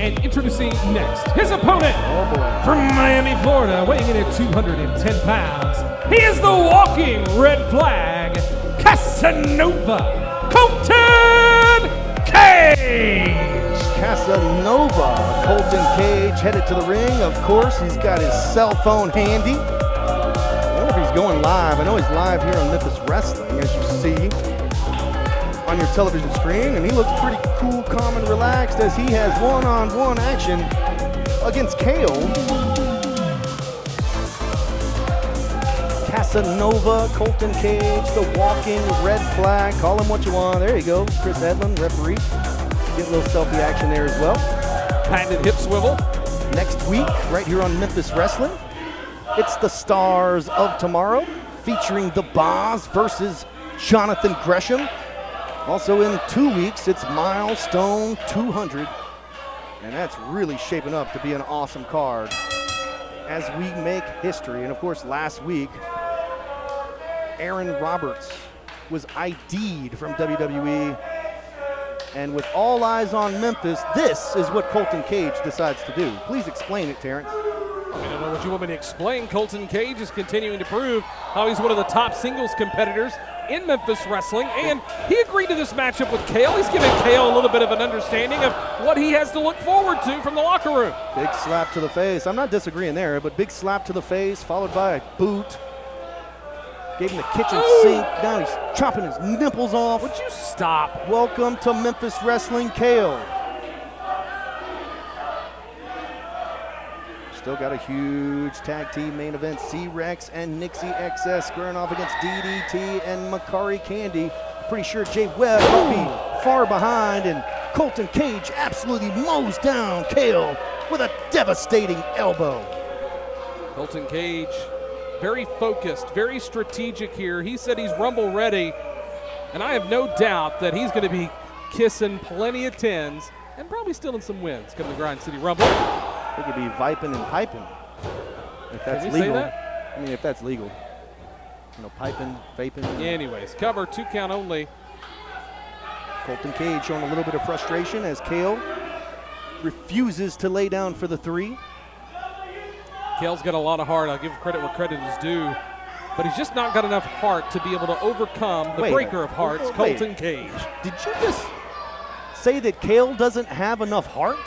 And introducing next, his opponent from Miami, Florida, weighing in at 210 pounds. He is the walking red flag, Casanova, Colton Cage. Casanova, Colton Cage headed to the ring. Of course, he's got his cell phone handy. I wonder if he's going live. I know he's live here on Memphis Wrestling, as you see on your television screen, and he looks pretty cool, calm, and relaxed as he has one-on-one action against Kale. Casanova, Colton Cage, the walking red flag. Call him what you want. There you go. Chris Edlin, referee. Get a little selfie action there as well. Patented hip swivel. Next week, right here on Memphis Wrestling, it's the Stars of Tomorrow, featuring the Boz versus Jonathan Gresham. Also in 2 weeks, it's Milestone 200. And that's really shaping up to be an awesome card as we make history. And of course, last week, Aaron Roberts was ID'd from WWE. And with all eyes on Memphis, this is what Colton Cage decides to do. Please explain it, Terrence. I don't know what you want me to explain. Colton Cage is continuing to prove how he's one of the top singles competitors in Memphis Wrestling, and he agreed to this matchup with Kale. He's giving Kale a little bit of an understanding of what he has to look forward to from the locker room. Big slap to the face. I'm not disagreeing there, but big slap to the face, followed by a boot. Gave him the kitchen sink. Now he's chopping his nipples off. Would you stop? Welcome to Memphis Wrestling, Kale. Still got a huge tag team main event. C-Rex and Nixie XS squaring off against DDT and Makari Candy. Pretty sure Jay Webb will be far behind, and Colton Cage absolutely mows down Kale with a devastating elbow. Colton Cage, very focused, very strategic here. He said he's Rumble ready, and I have no doubt that he's going to be kissing plenty of tens and probably stealing some wins coming to Grind City Rumble. It could be vipin and pipin, if that's Can we legal. say that? I mean, if that's legal. You know, piping, vaping. Anyways, cover, 2 count only. Colton Cage showing a little bit of frustration as Kale refuses to lay down for the 3. Kale's got a lot of heart. I'll give credit where credit is due. But he's just not got enough heart to be able to overcome the breaker of hearts, Colton Cage. Did you just say that Kale doesn't have enough heart?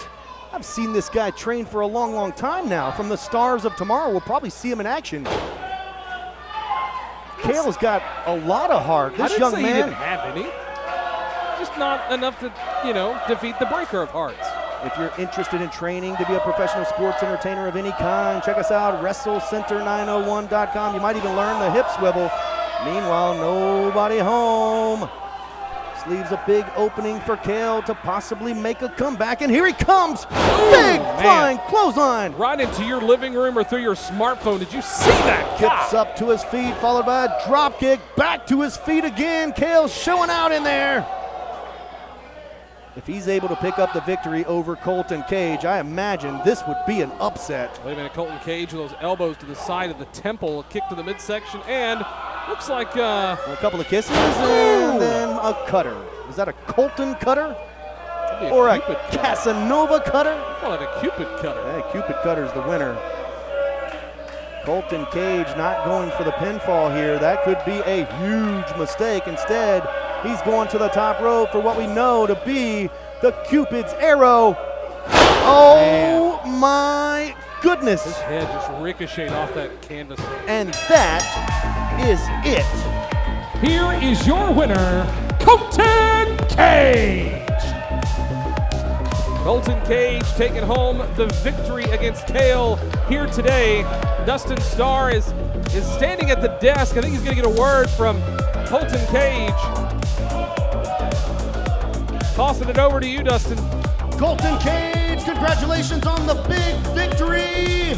I've seen this guy train for a long, long time now. From the Stars of Tomorrow, we'll probably see him in action. Kale's got a lot of heart. This young man. He didn't have any. Just not enough to, defeat the breaker of hearts. If you're interested in training to be a professional sports entertainer of any kind, check us out, WrestleCenter901.com. You might even learn the hip swivel. Meanwhile, nobody home. This leaves a big opening for Kale to possibly make a comeback, and here he comes. Big flying clothesline. Right into your living room or through your smartphone. Did you see that? Gets up to his feet, followed by a drop kick. Back to his feet again. Kale's showing out in there. If he's able to pick up the victory over Colton Cage, I imagine this would be an upset. Wait a minute, Colton Cage with those elbows to the side of the temple, a kick to the midsection, and looks like a couple of kisses and then a cutter. Is that a Colton cutter? Or a Casanova cutter? Call it a Cupid cutter. Hey, Cupid cutter's the winner. Colton Cage not going for the pinfall here. That could be a huge mistake. Instead, he's going to the top rope for what we know to be the Cupid's arrow. Oh my goodness. His head just ricocheted off that canvas. And that is it. Here is your winner, Colton Cage. Colton Cage taking home the victory against Kale here today. Dustin Starr is standing at the desk. I think he's going to get a word from Colton Cage. Tossing it over to you, Dustin. Colton Cage, congratulations on the big victory.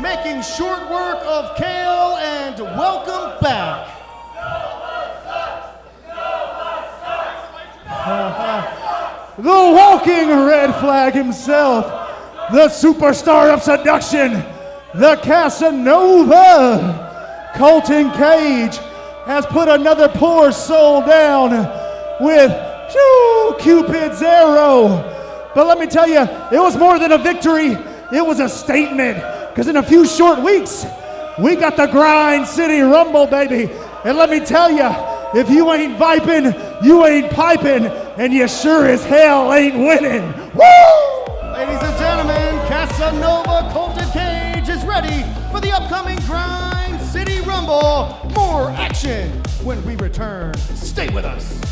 Making short work of Kale, and welcome back. The walking red flag himself, the superstar of seduction, the Casanova. Colton Cage has put another poor soul down with Cupid's arrow. But let me tell you, it was more than a victory. It was a statement. Because in a few short weeks, we got the Grind City Rumble, baby. And let me tell you, if you ain't vipin', you ain't pipin', and you sure as hell ain't winning. Woo! Ladies and gentlemen, Casanova Colton Cage is ready for the upcoming Grind City Rumble. More action when we return. Stay with us.